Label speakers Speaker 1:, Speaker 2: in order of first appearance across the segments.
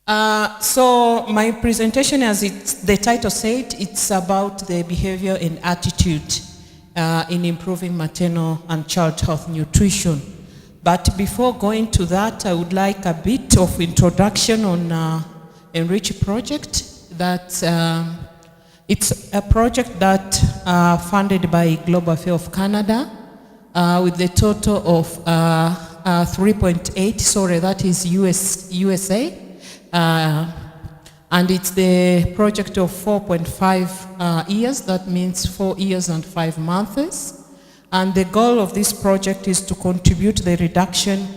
Speaker 1: So my presentation, as the title said, it's about the behavior and attitude in improving maternal and child health nutrition. But before going to that, I would like a bit of introduction on ENRICH project. That it's a project that funded by Global Affairs of Canada with the total of 3.8, sorry, that is USA. And it's the project of 4.5 years, that means 4 years and 5 months. And the goal of this project is to contribute to the reduction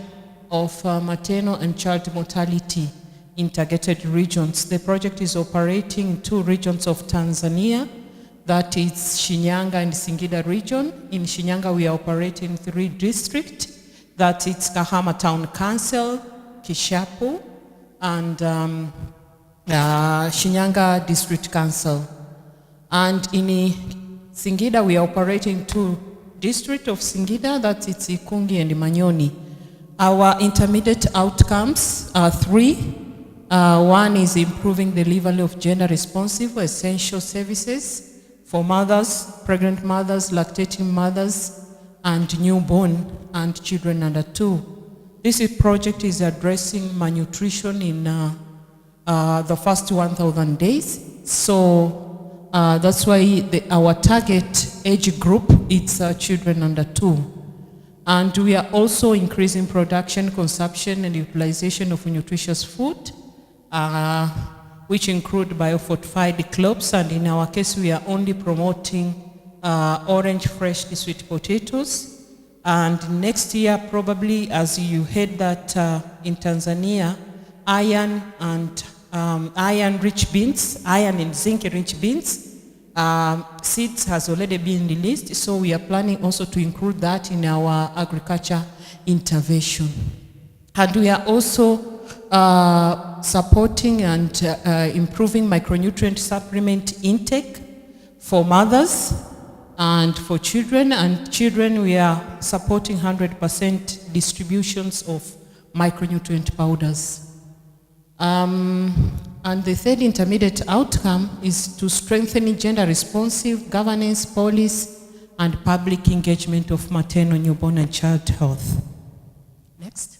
Speaker 1: of maternal and child mortality in targeted regions. The project is operating in 2 regions of Tanzania, that is Shinyanga and Singida region. In Shinyanga, we are operating in 3 districts, that is Kahama Town Council, Kishapu, and Shinyanga District Council. And in Singida, we are operating 2 districts of Singida, that is Ikungi and Manyoni. Our intermediate outcomes are 3. One is improving the level of gender-responsive essential services for mothers, pregnant mothers, lactating mothers, and newborn and children under 2. This project is addressing malnutrition in the first 1,000 days. So that's why our target age group is children under 2. And we are also increasing production, consumption, and utilization of nutritious food, which include biofortified crops. And in our case, we are only promoting orange fresh sweet potatoes. And next year, probably, as you heard that in Tanzania, iron and iron-rich beans, iron and zinc-rich beans, seeds has already been released. So we are planning also to include that in our agriculture intervention. And we are also supporting and improving micronutrient supplement intake for mothers and for children. And children, we are supporting 100% distributions of micronutrient powders. And the third intermediate outcome is to strengthen gender-responsive governance, policy, and public engagement of maternal, newborn, and child health. Next.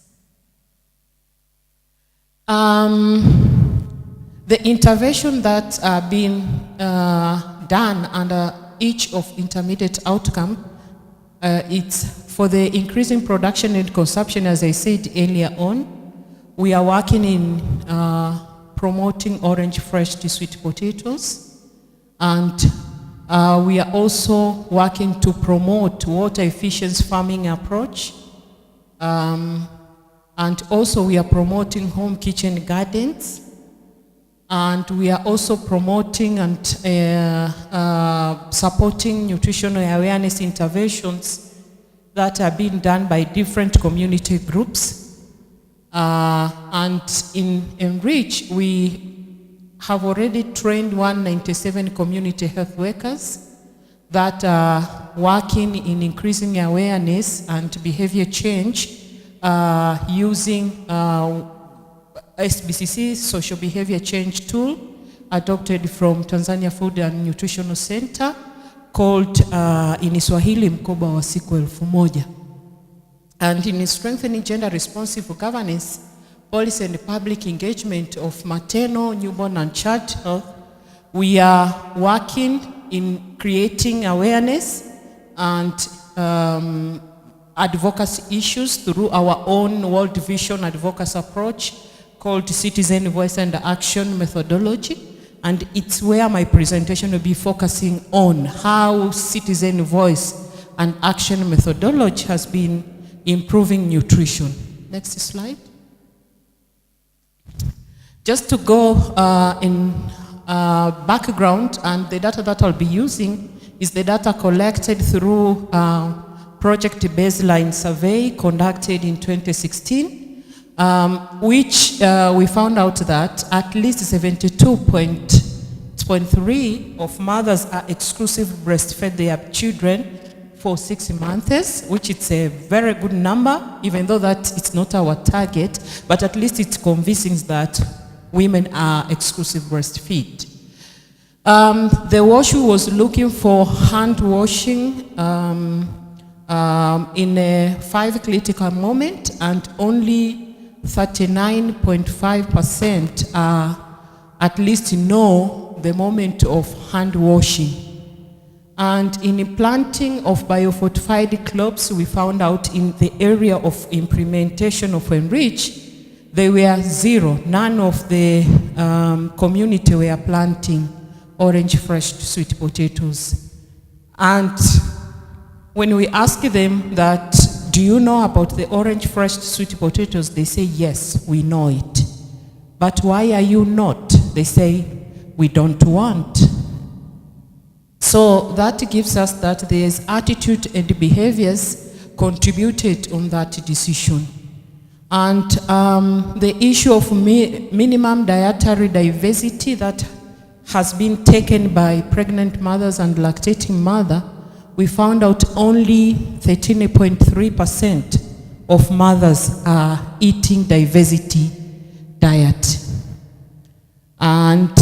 Speaker 1: The intervention that are being done under each of intermediate outcome, it's for the increasing production and consumption, as I said earlier on. We are working in promoting orange fresh sweet potatoes, and we are also working to promote water efficient farming approach, and also we are promoting home kitchen gardens, and we are also promoting and supporting nutritional awareness interventions that are being done by different community groups. And in ENRICH, we have already trained 197 community health workers that are working in increasing awareness and behavior change using SBCC, social behavior change tool, adopted from Tanzania Food and Nutritional Center, called in Swahili Mkoba wa Siku 1000. And in strengthening gender-responsive governance, policy and public engagement of maternal, newborn, and child health, we are working in creating awareness and advocacy issues through our own World Vision advocacy approach called Citizen Voice and Action Methodology. And it's where my presentation will be focusing on how citizen voice and action methodology has been improving nutrition. Next slide. Just to go in background, and the data that I'll be using is the data collected through Project Baseline Survey conducted in 2016, which we found out that at least 72.3% of mothers are exclusive breastfed their children for 6 months, which is a very good number, even though that it's not our target, but at least it's convincing that women are exclusive breastfeed. The WASH was looking for hand washing in a 5 critical moment, and only 39.5% at least know the moment of hand washing. And in planting of biofortified crops, we found out in the area of implementation of ENRICH, they were zero. None of the community were planting orange fresh sweet potatoes. And when we ask them that, do you know about the orange fresh sweet potatoes? They say, yes, we know it. But why are you not? They say, we don't want. So that gives us that there's attitude and behaviors contributed on that decision. And the issue of minimum dietary diversity that has been taken by pregnant mothers and lactating mother, we found out only 13.3% of mothers are eating diversity diet. And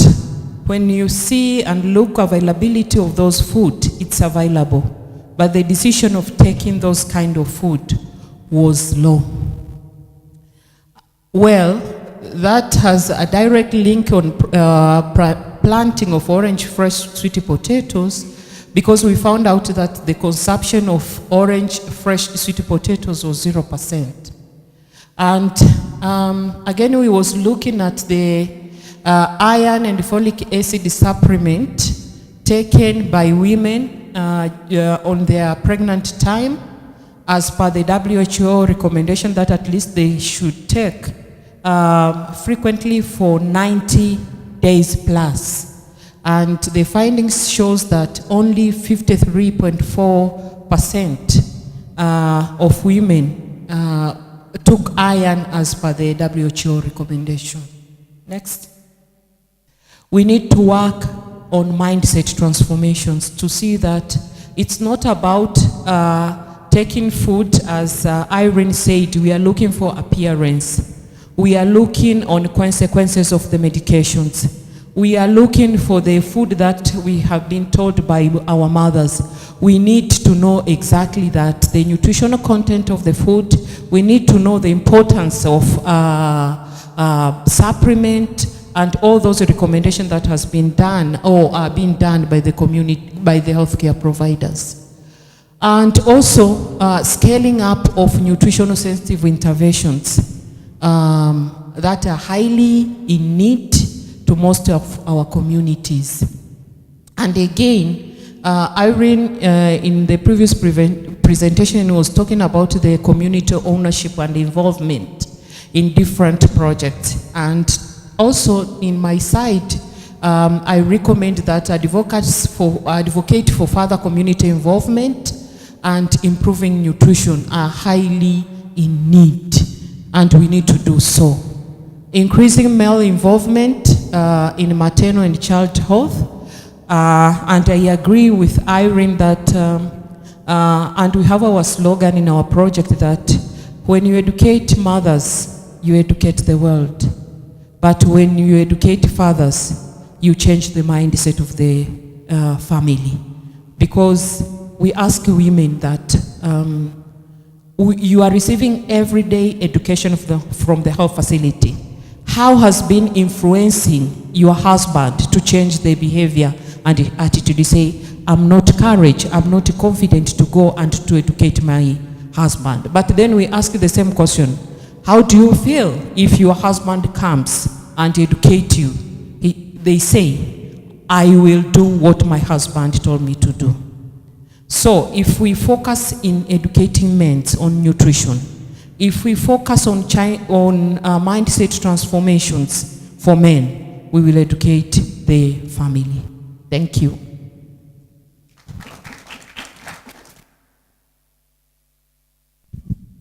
Speaker 1: when you see and look availability of those food, it's available. But the decision of taking those kind of food was low. Well, that has a direct link on planting of orange fresh sweet potatoes, because we found out that the consumption of orange fresh sweet potatoes was 0%. And again, we was looking at the iron and folic acid supplement taken by women on their pregnant time, as per the WHO recommendation that at least they should take frequently for 90 days plus. And the findings shows that only 53.4% of women took iron as per the WHO recommendation. Next. We need to work on mindset transformations to see that it's not about taking food, as Irene said, we are looking for appearance. We are looking on consequences of the medications. We are looking for the food that we have been told by our mothers. We need to know exactly that, the nutritional content of the food. We need to know the importance of supplement and all those recommendations that has been done or are being done by the community, by the healthcare providers. And also scaling up of nutritional sensitive interventions that are highly in need to most of our communities. And again, Irene in the previous presentation was talking about the community ownership and involvement in different projects. And also in my side, I recommend that advocate for further community involvement and improving nutrition are highly in need, and we need to do so. Increasing male involvement in maternal and child health, and I agree with Irene that, and we have our slogan in our project that when you educate mothers, you educate the world. But when you educate fathers, you change the mindset of the family. Because we ask women that you are receiving everyday education from the health facility. How has been influencing your husband to change their behavior and attitude? You say, I'm not courage, I'm not confident to go and to educate my husband. But then we ask the same question. How do you feel if your husband comes and educate you? They say, I will do what my husband told me to do. So if we focus in educating men on nutrition, if we focus on mindset transformations for men, we will educate the family. Thank you.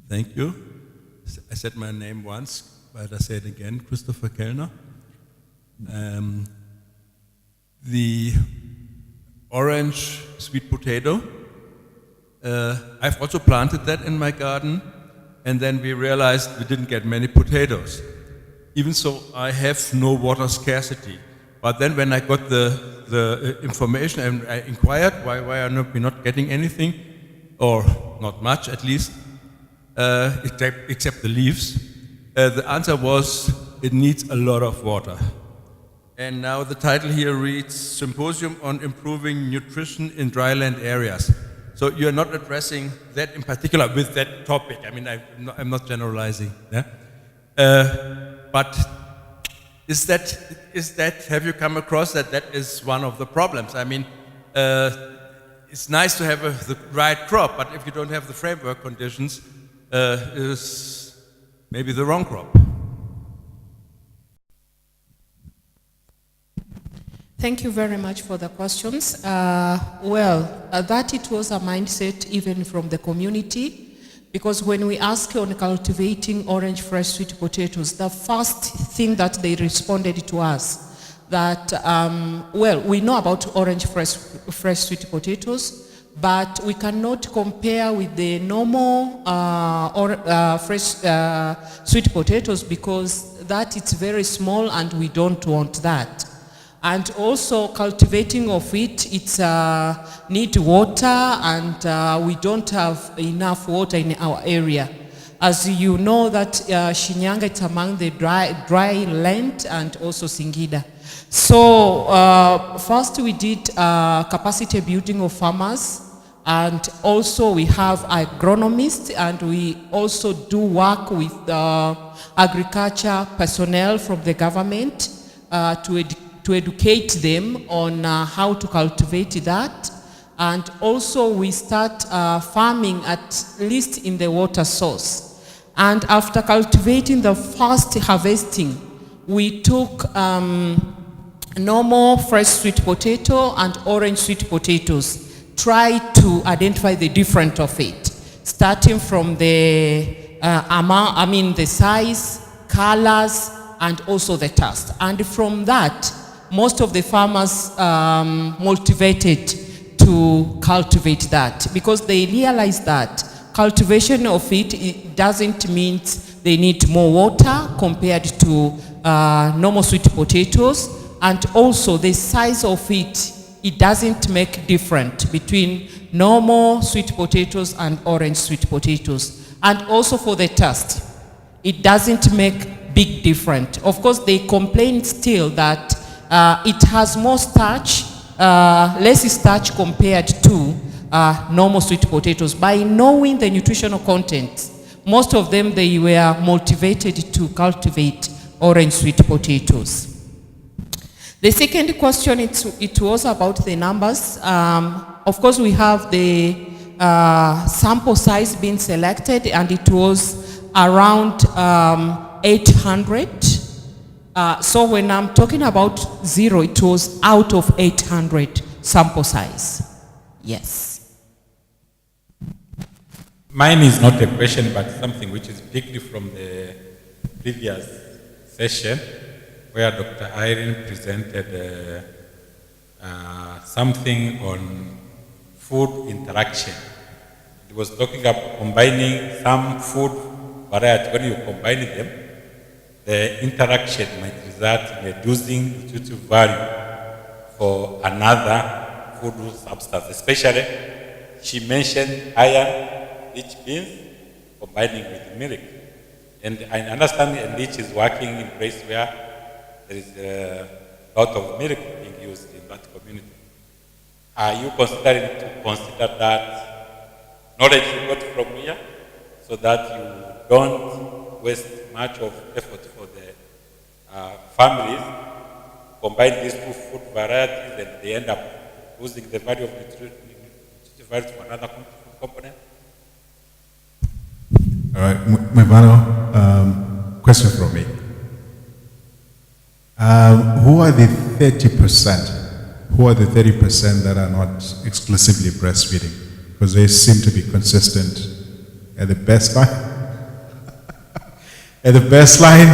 Speaker 2: Thank you. I said my name once, but I say it again, Christopher Kellner. The orange sweet potato, I've also planted that in my garden, and then we realized we didn't get many potatoes. even so, I have no water scarcity. But then when I got the information and I inquired why are we not getting anything, or not much at least, except the leaves, the answer was it needs a lot of water. And now the title here reads Symposium on Improving Nutrition in Dryland Areas. So you're not addressing that in particular with that topic. I mean, I'm not generalizing. Yeah? But is that, have you come across that is one of the problems? I mean, it's nice to have the right crop, but if you don't have the framework conditions, is maybe the wrong crop.
Speaker 1: Thank you very much for the questions. That it was a mindset even from the community, because when we ask on cultivating orange fresh sweet potatoes, the first thing that they responded to us that, we know about orange fresh sweet potatoes, but we cannot compare with the normal fresh sweet potatoes because that it's very small and we don't want that. And also cultivating of it, it's need water and we don't have enough water in our area. As you know that Shinyanga is among the dry land and also Singida. So first we did capacity building of farmers, and also we have agronomists, and we also do work with agriculture personnel from the government to educate them on how to cultivate that. And also we start farming at least in the water source. And after cultivating the first harvesting, we took normal fresh sweet potato and orange sweet potatoes, try to identify the difference of it, starting from the the size, colors, and also the taste. And from that, most of the farmers motivated to cultivate that because they realize that cultivation of it doesn't mean they need more water compared to normal sweet potatoes, and also the size of it doesn't make difference between normal sweet potatoes and orange sweet potatoes. And also for the taste, it doesn't make big difference. Of course, they complain still that it has more starch, less starch compared to normal sweet potatoes. By knowing the nutritional content, most of them, they were motivated to cultivate orange sweet potatoes. The second question, it was about the numbers. Of course, we have the sample size being selected, and it was around 800. So when I'm talking about 0, it was out of 800 sample size. Yes.
Speaker 3: Mine is not a question, but something which is picked from the previous session, where Dr. Irene presented something on food interaction. It was talking about combining some food variety. When you combine them, the interaction might result in reducing nutritive value for another food substance. Especially, she mentioned iron-rich beans combining with milk. And I understand ENRICH is working in a place where there is a lot of milk being used in that community. Are you considering to consider that knowledge you got from here so that you don't waste much of effort for the families, combine these two food varieties and they end up losing the value of nutritive value to another food component?
Speaker 4: All right, Mwivano, question from me. Who are the 30%? Who are the 30% that are not exclusively breastfeeding? Because they seem to be consistent at the baseline,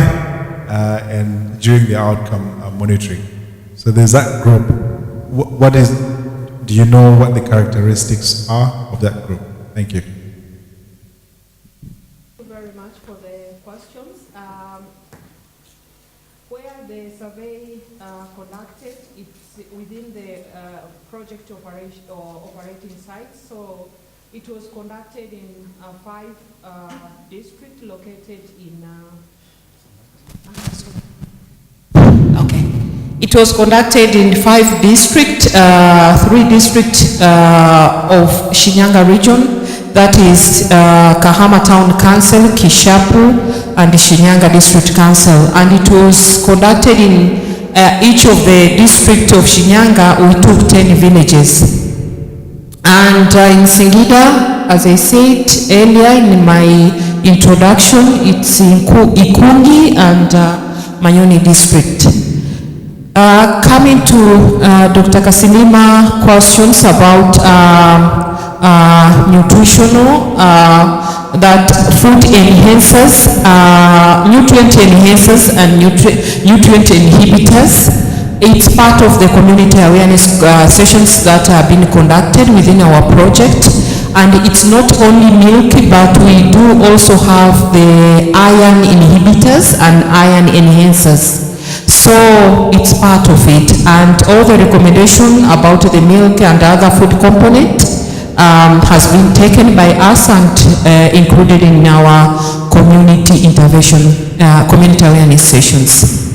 Speaker 4: and during the outcome monitoring. So there's that group. Do you know what the characteristics are of that group? Thank you.
Speaker 1: survey conducted, it's within the project operation or operating sites. So it was conducted in 5 districts located in. Okay. It was conducted in 5 districts, 3 districts of Shinyanga region. That is Kahama Town Council, Kishapu, and the Shinyanga District Council. And it was conducted in each of the districts of Shinyanga. We took 10 villages. And in Singida, as I said earlier in my introduction, it's in Ikungi and Manyoni district. Coming to Dr. Kasilima questions about nutritional, that food enhancers, nutrient enhancers and nutrient inhibitors. It's part of the community awareness sessions that have been conducted within our project. And it's not only milk, but we do also have the iron inhibitors and iron enhancers. So it's part of it. And all the recommendation about the milk and other food component has been taken by us and included in our community intervention, community awareness sessions.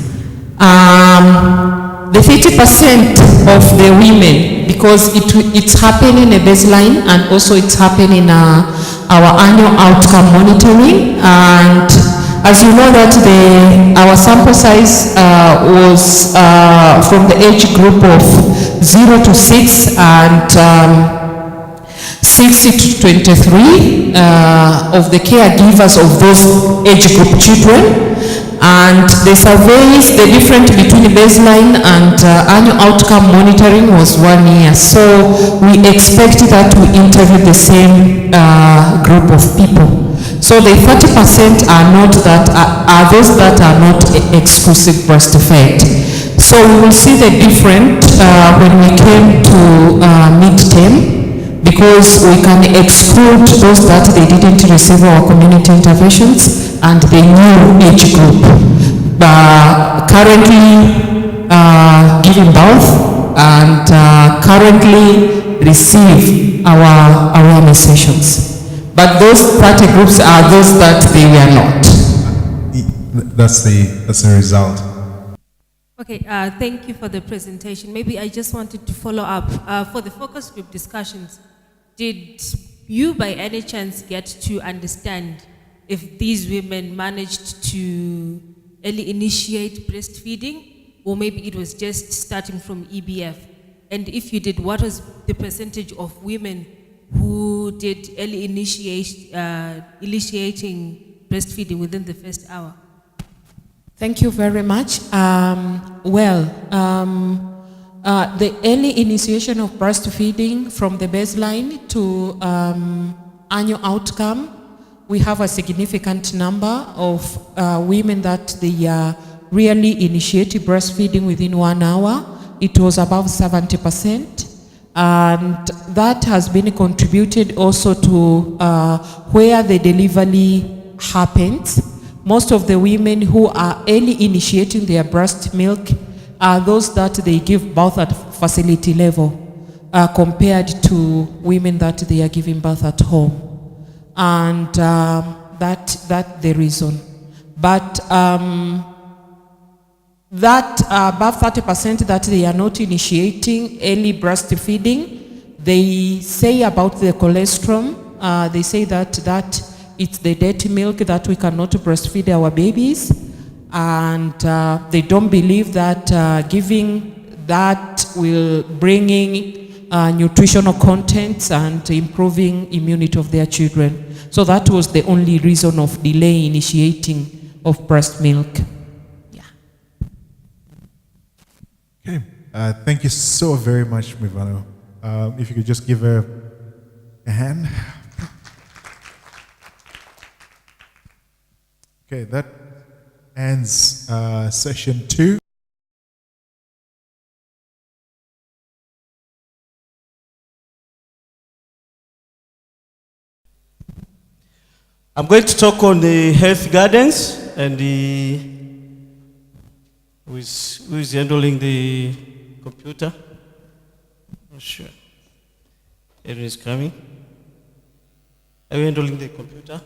Speaker 1: The 30% of the women, because it's happening in a baseline and also it's happening in our annual outcome monitoring. And as you know that our sample size was from the age group of 0 to 6 and 60 to 23 of the caregivers of those age group children. And the surveys, the difference between baseline and annual outcome monitoring was 1 year. So we expect that we interview the same group of people. So the 30% are not that, are those that are not exclusive breastfed. So we will see the difference when we came to midterm, because we can exclude those that they didn't receive our community interventions and the new age group. Currently giving birth and currently receive our awareness sessions. But those 30 groups are those that they were not.
Speaker 4: That's the result.
Speaker 5: Okay, thank you for the presentation. Maybe I just wanted to follow up. For the focus group discussions, did you by any chance get to understand if these women managed to early initiate breastfeeding, or maybe it was just starting from EBF? And if you did, what was the percentage of women who did early initiating breastfeeding within the first hour?
Speaker 1: Thank you very much. The early initiation of breastfeeding from the baseline to annual outcome, we have a significant number of women that they really initiated breastfeeding within 1 hour. It was above 70%. And that has been contributed also to where the delivery happens. Most of the women who are early initiating their breast milk are those that they give birth at facility level compared to women that they are giving birth at home. And that's the reason. But that above 30% that they are not initiating early breastfeeding, they say about the cholesterol, they say that it's the dirty milk that we cannot breastfeed our babies, and they don't believe that giving that will bringing nutritional contents and improving immunity of their children. So that was the only reason of delay initiating of breast milk.
Speaker 4: Okay, thank you so very much, Mwivano. If you could just give her a hand. Okay, that ends session 2.
Speaker 6: I'm going to talk on the health gardens and the Who is handling the computer? Not sure. Erin is coming. Are you handling the computer?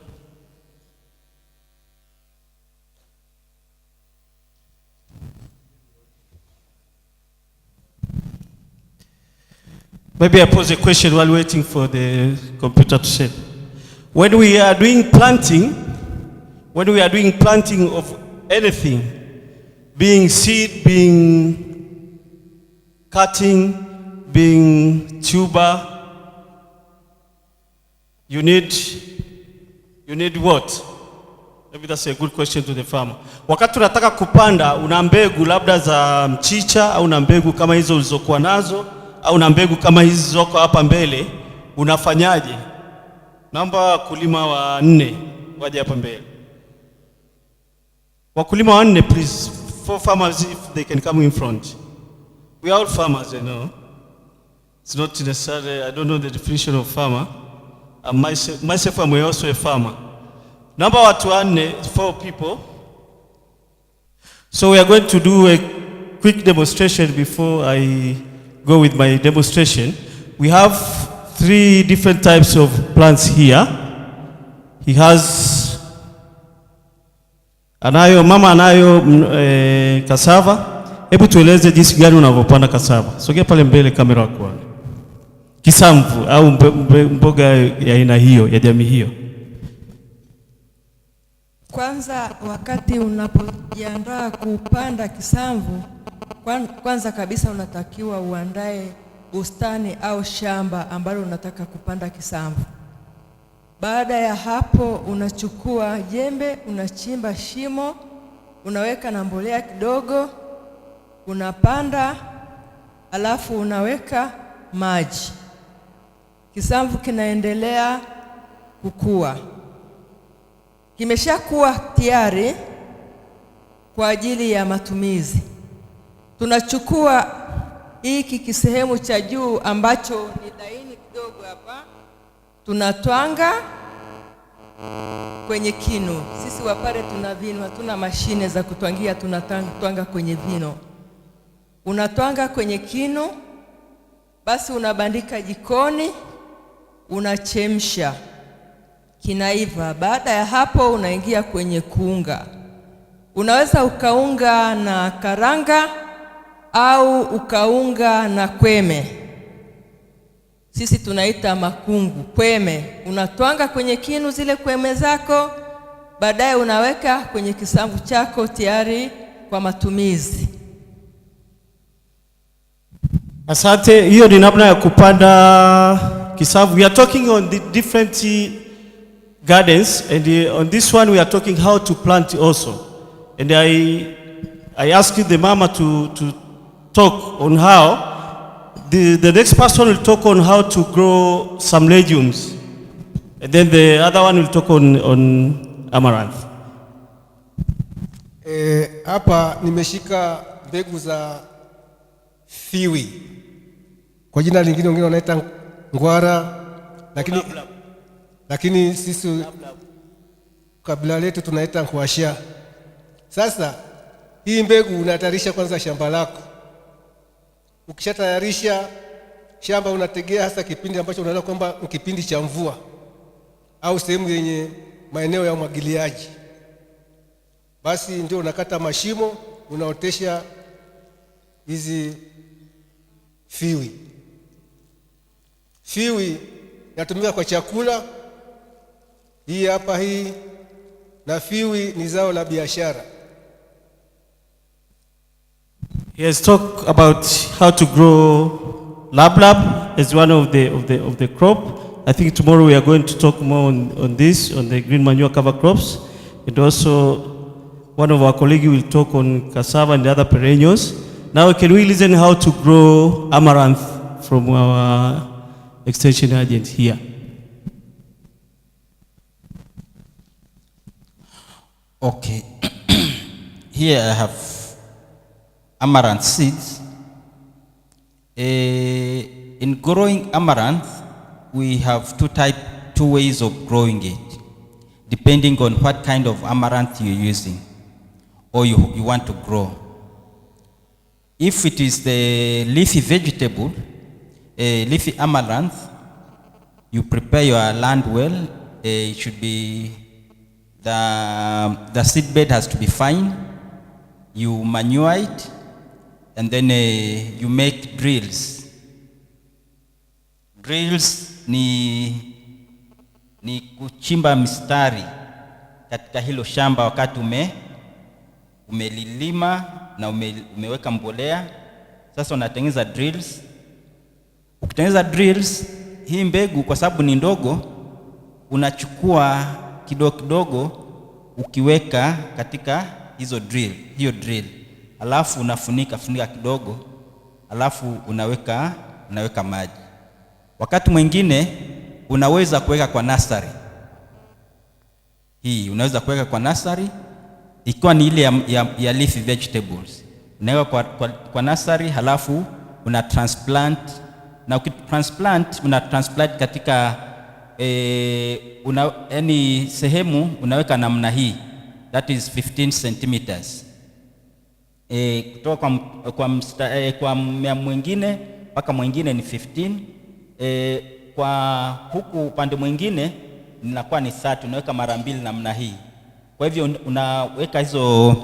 Speaker 6: Maybe I pose a question while waiting for the computer to set. When we are doing planting of anything, being seed, being cutting, being tuber, you need what? Maybe that's a good question to the farmer. Wakati unataka kupanda, una mbegu labda za mchicha au una mbegu kama hizo ulizokuwa nazo au una mbegu kama hizi zoko hapa mbele, unafanyaje? Naomba wakulima wa 4 waje hapa mbele. Wakulima wa 4 please, 4 farmers if they can come in front. We are all farmers, you know. It's not necessarily, I don't know the definition of farmer. Myself I'm also a farmer. Number watu 4 people. So we are going to do a quick demonstration before I go with my demonstration. We have 3 different types of plants here. He has mama anayo cassava. Hebu tueleze jinsi gani unavyopanda cassava. Sogea pale mbele kamera yako. Kisamvu au mboga ya aina hiyo ya jamii hiyo.
Speaker 7: Kwanza wakati unapojiandaa kupanda kisamvu, kwanza kabisa unatakiwa uandae bustani au shamba ambalo unataka kupanda kisamvu. Baada ya hapo unachukua jembe, unachimba shimo, unaweka na mbolea kidogo, unapanda, alafu unaweka maji. Kisamvu kinaendelea kukua. Kimeshakuwa tayari kwa ajili ya matumizi. Tunachukua hiki kisehemu cha juu ambacho ni laini kidogo hapa, tunatwanga kwenye kinu. Sisi wapare tuna vino, hatuna mashine za kutwangia, tunatwanga kwenye vino. Unatwanga kwenye kinu, basi unabandika jikoni, unachemsha. Kinaiva. Baada ya hapo unaingia kwenye kuunga. Unaweza ukaunga na karanga au ukaunga na kweme. Sisi tunaita makungu, kweme. Unatwanga kwenye kinu zile kweme zako, baadaye unaweka kwenye kisamvu chako tayari kwa matumizi.
Speaker 6: Asante, hiyo ni namna ya kupanda kisamvu. We are talking on the different gardens, and on this one we are talking how to plant also. And I ask you the mama to talk on how. The next person will talk on how to grow some legumes, and then the other one will talk on amaranth.
Speaker 8: Hapa nimeshika mbegu za fiwi. Kwa jina lingine wengine wanaita ngwara, lakini sisi kabila letu tunaita ngwasha. Sasa hii mbegu unatayarisha kwanza shamba lako. Ukishatayarisha shamba unategea hasa kipindi ambacho unaona kwamba ni kipindi cha mvua au sehemu yenye maeneo ya umwagiliaji. Basi ndio unakata mashimo, unaotesha hizi fiwi. Fiwi inatumika kwa chakula. Hii hapa hii, na fiwi ni zao la biashara.
Speaker 6: He has talked about how to grow lablab as one of the crop. I think tomorrow we are going to talk more on this, on the green manure cover crops. And also one of our colleagues will talk on cassava and the other perennials. Now can we listen how to grow amaranth from our extension agent here?
Speaker 9: Okay. Here I have amaranth seeds. In growing amaranth, we have two ways of growing it, depending on what kind of amaranth you're using or you want to grow. If it is the leafy vegetable, leafy amaranth, you prepare your land well. It should be, the seed bed has to be fine. You manure it, and then you make drills. Drills ni kuchimba mistari katika hilo shamba wakati umelilima na umeweka mbolea. Sasa unatengeneza drills. Ukitengeneza drills, hii mbegu kwa sababu ni ndogo, unachukua kidogo kidogo ukiweka katika hiyo drill. Alafu unafunika kidogo, alafu unaweka maji. Wakati mwingine unaweza kuweka kwa nursery. Hii unaweza kuweka kwa nursery ikiwa ni ile ya leafy vegetables. Unaweka kwa nursery, halafu una transplant, na ukitransplant una transplant katika sehemu unaweka namna hii, that is 15 centimeters. Kutoka kwa mmea mwingine mpaka mwingine ni 15. Kwa huku upande mwingine inakuwa ni 30, unaweka mara mbili namna hii. Kwa hivyo unaweka hizo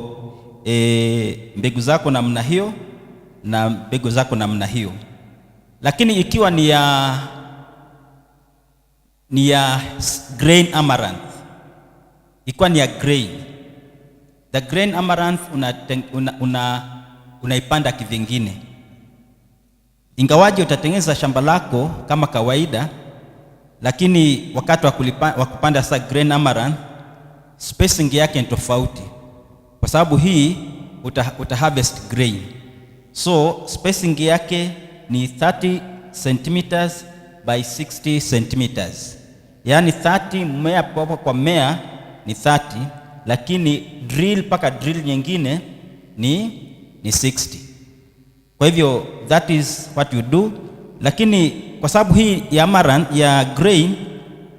Speaker 9: mbegu zako namna hiyo na mbegu zako namna hiyo. Lakini ikiwa ni ya grain amaranth, ikiwa ni ya grain, the grain amaranth unaipanda kivingine. Ingawaje utatengeneza shamba lako kama kawaida, lakini wakati wa kupanda sa grain amaranth, spacing yake ni tofauti. Kwa sababu hii uta harvest grain. So spacing yake ni 30 centimeters by 60 centimeters. Yaani 30 mmea kwa mmea ni 30, lakini drill paka drill nyingine ni 60. Kwa hivyo that is what you do. Lakini kwa sababu hii ya amaranth ya grain,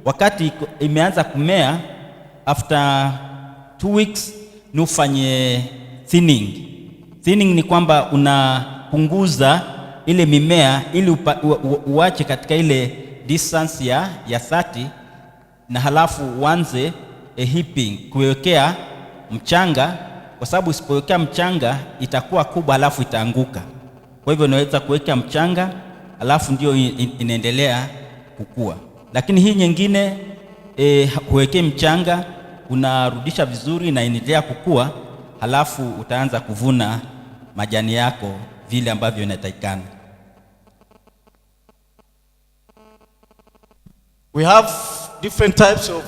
Speaker 9: wakati imeanza kumea, after 2 weeks ni ufanye thinning. Thinning ni kwamba unapunguza ile mimea ili uache katika ile distance ya 30, na halafu uanze heaping, kuwekea mchanga, kwa sababu usipowekea mchanga itakuwa kubwa halafu itaanguka. Kwa hivyo unaweza kuweka mchanga halafu ndio inaendelea kukua. Lakini hii nyingine huwekee mchanga, unarudisha vizuri na inaendelea kukua, halafu utaanza kuvuna majani yako vile ambavyo inatakikana.
Speaker 6: We have different types of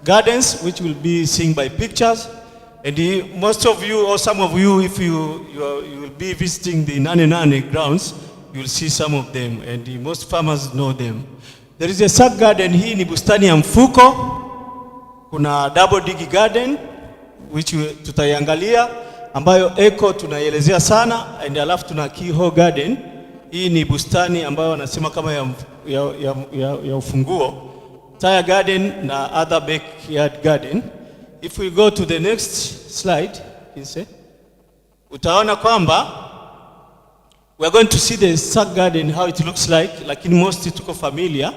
Speaker 6: gardens which will be seen by pictures, and most of you, or some of you, if you will be visiting the Nane grounds, you will see some of them, and most farmers know them. There is a sack garden. Hii ni bustani ya mfuko. Kuna double dig garden which tutaiangalia, ambayo eco tunaielezea sana, and alafu tuna keyhole garden. Hii ni bustani ambayo wanasema kama ya ufunguo, tire garden na other backyard garden. If we go to the next slide, utaona kwamba we are going to see the sack garden, how it looks like, lakini most tuko familiar.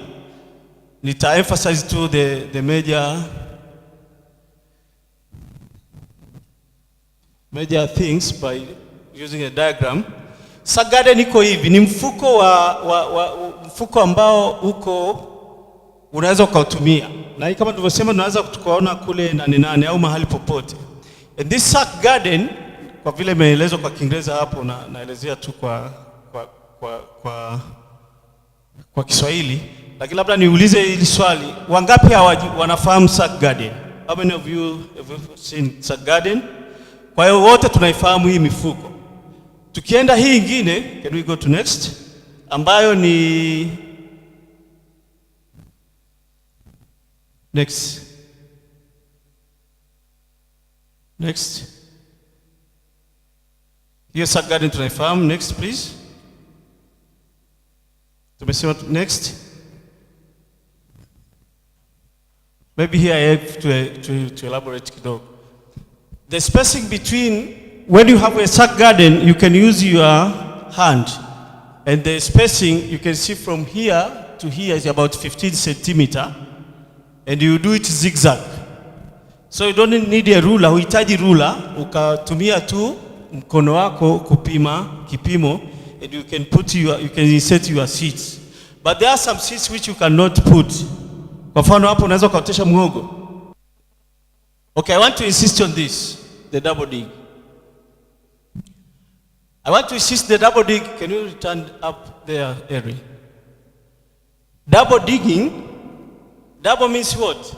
Speaker 6: Nita emphasize to the major things by using a diagram. Sack garden iko hivi, ni mfuko mfuko ambao unaweza ukautumia. Na kama tulivyosema, tunaweza tukaona kule Nane au mahali popote. And this sack garden, kwa vile imeelezwa kwa Kiingereza hapo, naelezea tu kwa Kiswahili, lakini labda niulize hili swali, wangapi wanafahamu sack garden? How many of you have seen sack garden? Kwa hiyo wote tunaifahamu hii mifuko. Tukienda hii ingine, can we go to next, ambayo ni next. Hiyo sack garden tunaifahamu. Next please. Tumesema next. Maybe here I have to elaborate kidogo. The spacing between when you have a sack garden, you can use your hand. And the spacing, you can see from here to here is about 15 centimeter. And you do it zigzag. So you don't need a ruler, huhitaji ruler, ukatumia tu mkono wako kupima kipimo, and you can insert your seeds. But there are some seeds which you cannot put. Kwa mfano hapo unaweza ukaotesha muhogo. Okay, I want to insist on this, the double dig. I want to insist the double dig. Can you return up there, Eri? Double digging. Double means what?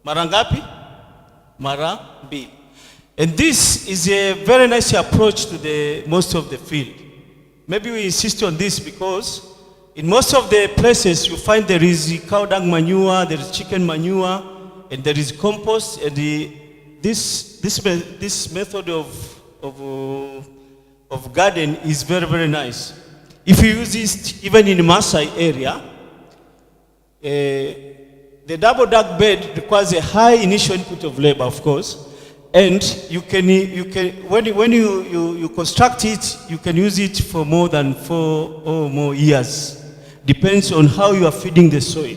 Speaker 6: Mara ngapi? Mara mbili. And this is a very nice approach to the most of the field. Maybe we insist on this because in most of the places you find there is cow dung manure, there is chicken manure, and there is compost. And this method of garden is very, very nice. If you use it even in Maasai area, the double dug bed requires a high initial input of labor, of course, and you can when you construct it, you can use it for more than 4 or more years. Depends on how you are feeding the soil.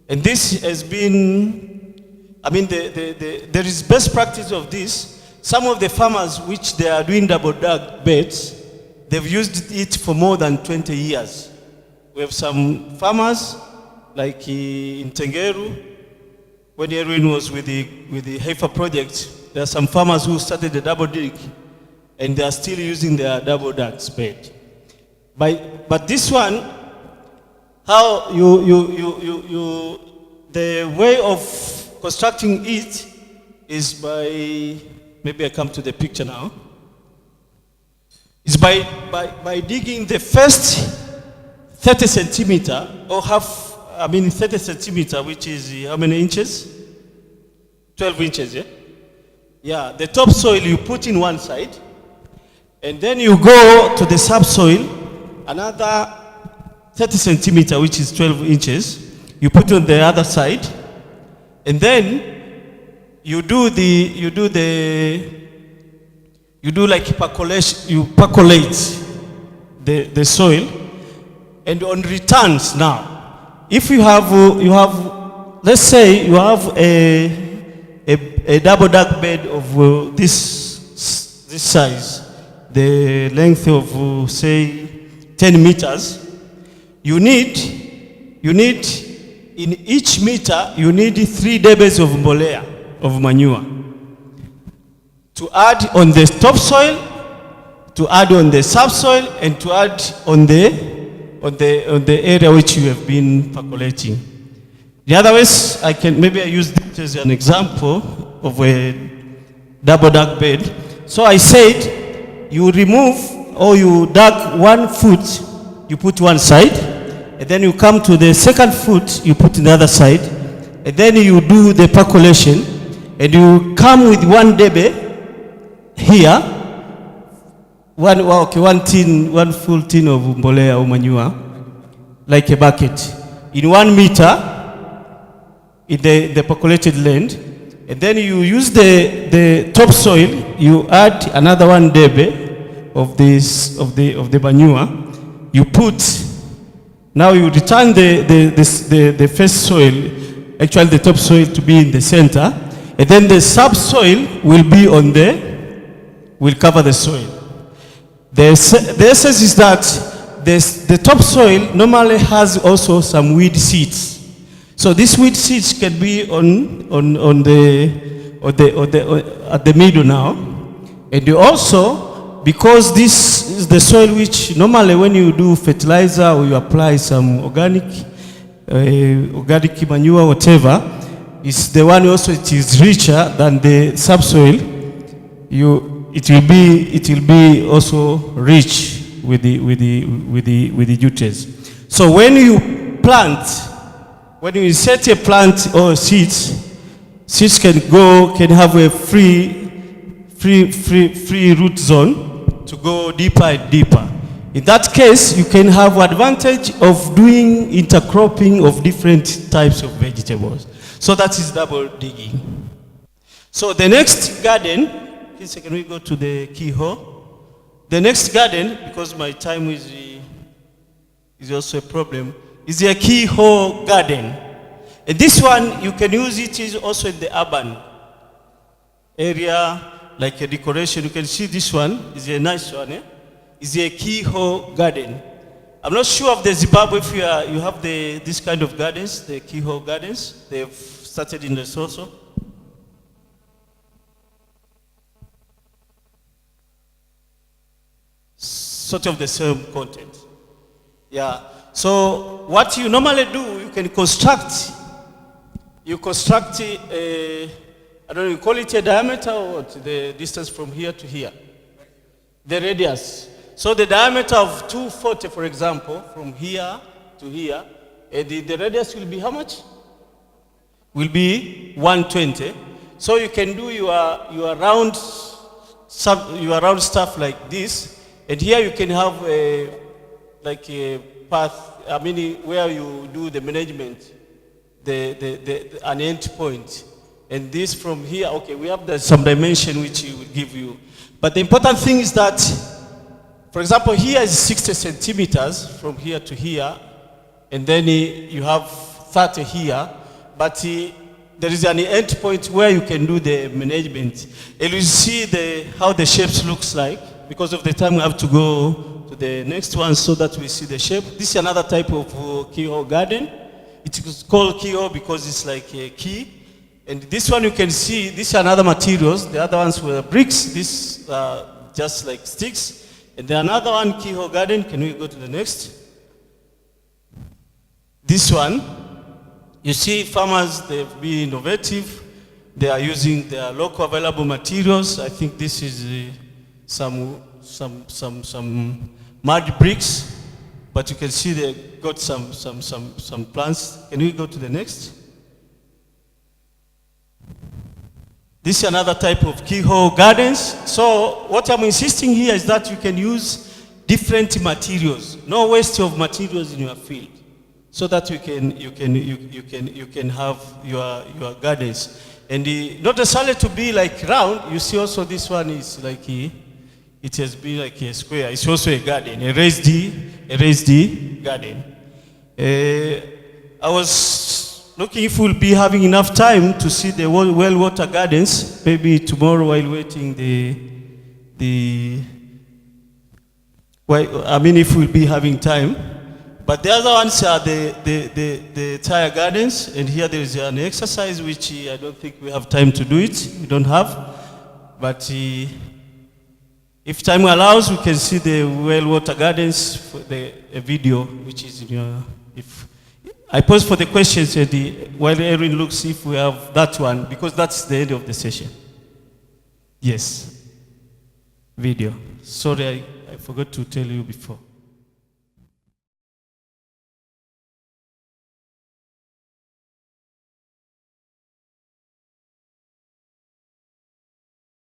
Speaker 6: And this has been, I mean, there is best practice of this. Some of the farmers which they are doing double dug beds, they've used it for more than 20 years. We have some farmers like in Tengeru, when Erwin was with the Heifer project, there are some farmers who started the double dig, and they are still using their double dug bed. But this one, how the way of constructing it is by, maybe I come to the picture now, is by digging the first 30 centimeter or 30 centimeter, which is how many inches? 12 inches, yeah? Yeah, the topsoil you put in one side, and then you go to the subsoil, another 30 centimeter, which is 12 inches, you put on the other side, and then you do like percolation, you percolate the soil, and on returns now, if you have, let's say you have a double dug bed of this size, the length of say 10 meters, you need in each meter you need 3 debes of mbolea, of manure, to add on the topsoil, to add on the subsoil, and to add on the area which you have been percolating. The other ways, maybe I use this as an example of a double dug bed. So I said, you remove or you dug 1 foot, you put one side, and then you come to the second foot, you put the other side, and then you do the percolation, and you come with 1 debe here, one full tin of mbolea or manure, like a bucket, in 1 meter in the percolated land, and then you use the topsoil, you add another 1 debe of the manure, you put, now you return the first soil, actually the topsoil, to be in the center, and then the subsoil will cover the soil. The essence is that the topsoil normally has also some weed seeds. So these weed seeds can be at the middle now, and also because this is the soil which normally when you do fertilizer or you apply some organic manure, whatever, is the one also it is richer than the subsoil. It will be also rich with the nutrients. So when you insert a plant or seeds can have a free root zone to go deeper and deeper. In that case, you can have advantage of doing intercropping of different types of vegetables. So that is double digging. So the next garden Please, can we go to the keyhole? The next garden, because my time is also a problem, is a keyhole garden. And this one, you can use it is also in the urban area, like a decoration. You can see this one is a nice one. It's a keyhole garden. I'm not sure of the Zimbabwe if you have this kind of gardens, the keyhole gardens. They've started in Lesotho. Sort of the same content. Yeah. So what you normally do, you can construct. You construct I don't know, you call it a diameter or what? The distance from here to here. The radius. So the diameter of 240, for example, from here to here, the radius will be how much? Will be 120. So you can do your round stuff like this, and here you can have like a path. I mean, where you do the management, an end point. And this from here, okay, we have some dimension which it will give you. But the important thing is that, for example, here is 60 centimeters from here to here, and then you have 30 here, but there is an end point where you can do the management. And you see how the shapes looks like. Because of the time, we have to go to the next one so that we see the shape. This is another type of keyhole garden. It is called keyhole because it's like a key. And this one you can see, these are another materials. The other ones were bricks. This just like sticks. And then another one, keyhole garden. Can we go to the next? This one, you see farmers, they've been innovative. They are using their local available materials. I think this is some mud bricks, but you can see they got some plants. Can we go to the next? This is another type of keyhole gardens. So what I'm insisting here is that you can use different materials, no waste of materials in your field, so that you can have your gardens. And not necessarily to be like round. You see also this one is like it has been like a square. It's also a garden, a raised garden. I was looking if we'll be having enough time to see the well water gardens. Maybe tomorrow while waiting if we'll be having time. But the other ones are the tire gardens, and here there is an exercise which I don't think we have time to do it. We don't have, but if time allows, we can see the well water gardens for a video which is in your. If I pause for the questions, while Erin looks if we have that one, because that's the end of the session. Yes, video. Sorry, I forgot to tell you before.